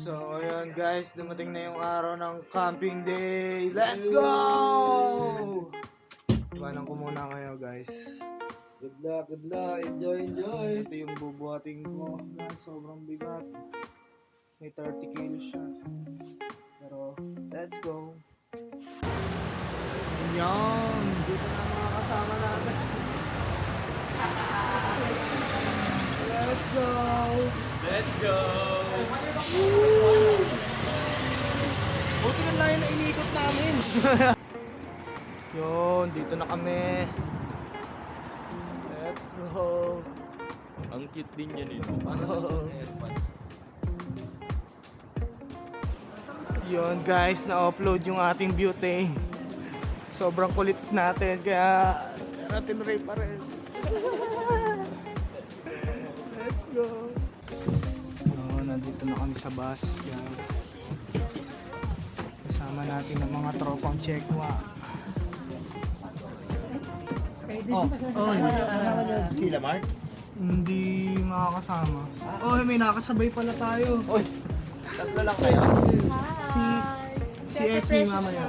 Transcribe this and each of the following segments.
So, ayan guys, dumating na yung araw ng camping day. Let's go! Iwanan ko muna kayo guys. Good luck, enjoy. Ito yung bubuhatin ko. Guys, sobrang bigat. May 30 kilos siya. Pero, let's go. Ayan, dito na mga kasama natin. Let's go! Let's go! Buti ng layo na iniikot namin. Yun, dito na kami. Let's go. Ang cute din yan eh. Yun guys, na-upload yung ating butane. Sobrang kulit natin, kaya natin ray pa rin. Let's go. Yun, nandito na kami sa bus guys. Kasama natin ang mga tropang Chekwa. Sila Mark? Hindi makakasama. Oh, may nakasabay pala tayo. Oy, tatlo lang kayo. Si Esme mamaya.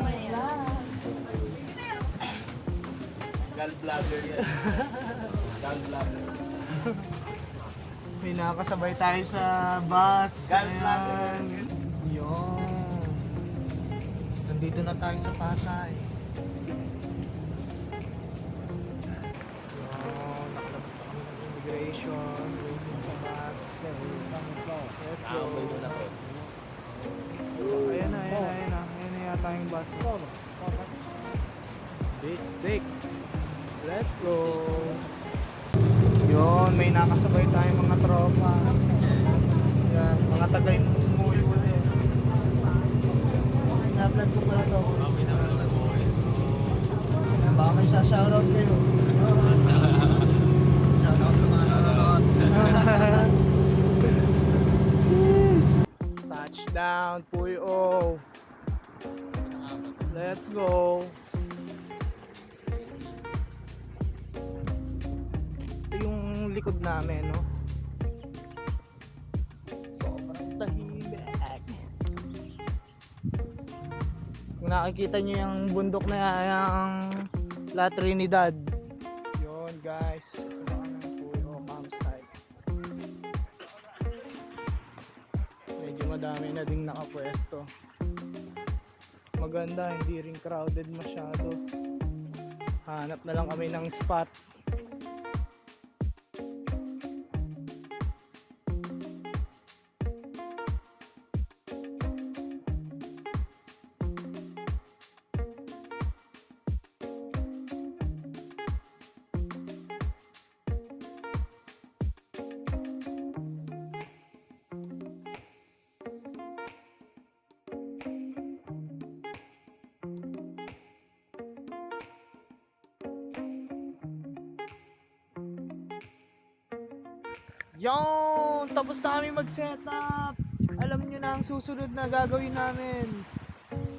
Gal vlogger yan. Gal vlogger. May nakasabay tayo sa bus. Gal Ayan. vlogger. Yun. Nandito na tayo sa Pasay. Yun. Nakalabas na kami ng immigration. Waiting sa bus. Let's go. Ayan na. Ayan na yata yung bus. B6. Let's go. Yun, may nakasabay tayong mga tropa. Yan, mga tagay umuwi ulit. Na-vlog ko pala to. Baka may shoutout kayo. Shoutout sa mga nanonood. Touchdown, Puyo. Let's go. Ito yung likod namin, no? Sobrang tahimik. Kung nakikita nyo yung bundok na yung La Trinidad. Yun guys. Puyo campsite. Medyo madami na ding nakapwesto. Maganda, hindi rin crowded masyado. Hanap na lang kami ng spot. Yon! Tapos na kami mag-setup. Alam nyo na ang susunod na gagawin namin.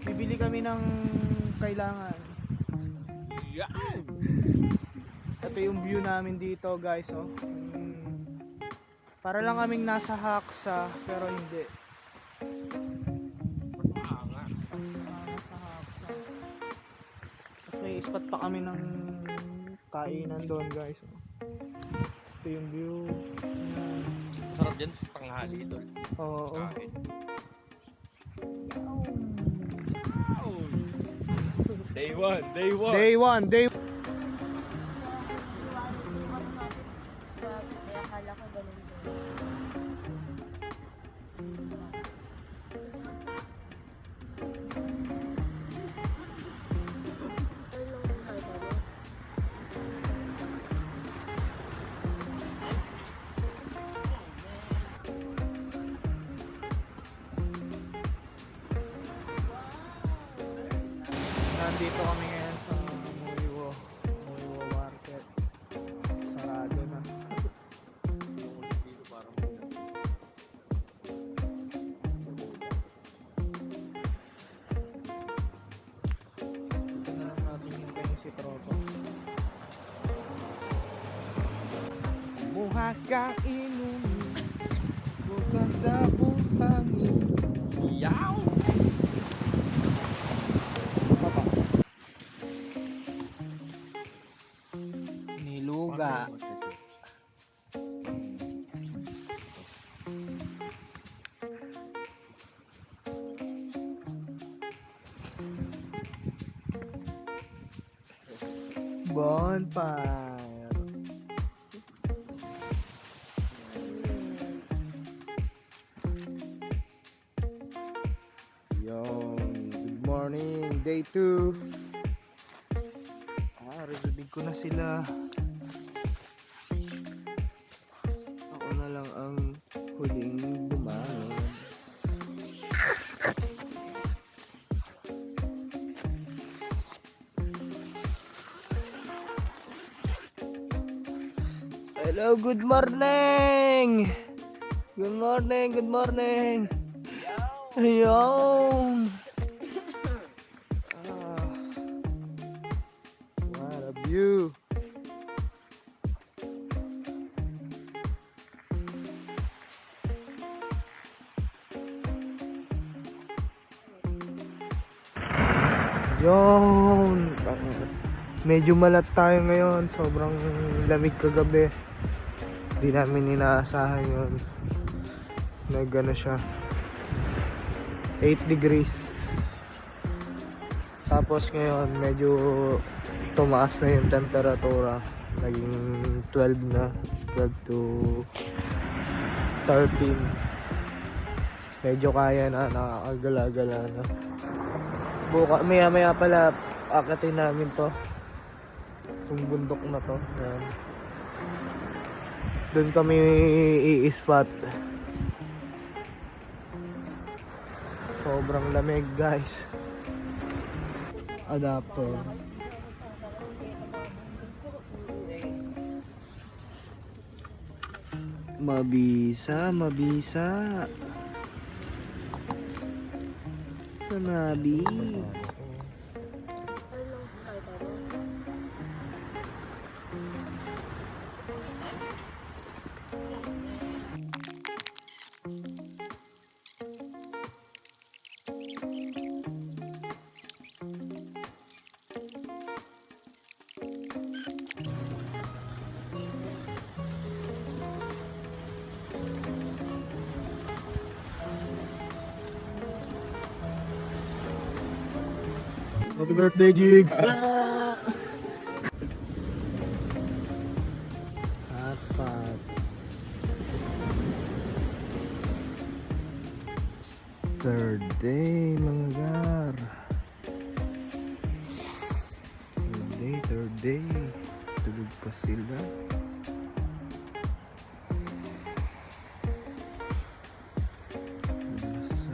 Bibili kami ng kailangan. Ito yung view namin dito guys, oh. Para lang kaming nasa Haksa, pero hindi. Nasa Haksa. Tapos may spot pa kami ng kainan doon guys, oh. Ito yung view. Sarap dyan sa tanghali ito. Oo. Day one. Day 1. Akala ko ganun din. Nandito kami ngayon sa Muiwo Market. Sarado na. Ito na lang natin yung kanyang si Tropa. Buha ka inumin, buka sa buhangin. bonfire. Yung good morning, day 2. Rinig ko na sila. Ako na lang ang huling bumangon. Hello, good morning! Good morning, good morning! Ayun! What a view! Yun! Medyo malat tayo ngayon. Sobrang lamig kagabi. Di namin inaasahan yun. Nagano siya. 8 degrees. Tapos ngayon medyo tumaas na yung temperatura. Naging 12 na. 12 to 13. Medyo kaya na, nakakagala-gala na. Maya pala akatin namin to. Yung bundok na to. Yan. Doon kami i-spot. Sobrang lamig guys. Adapter. Mabisa, mabisa. Sanabi. Happy birthday, Jigs! Hot pot. Third day, mga gar. Third day. Tulog pa sila.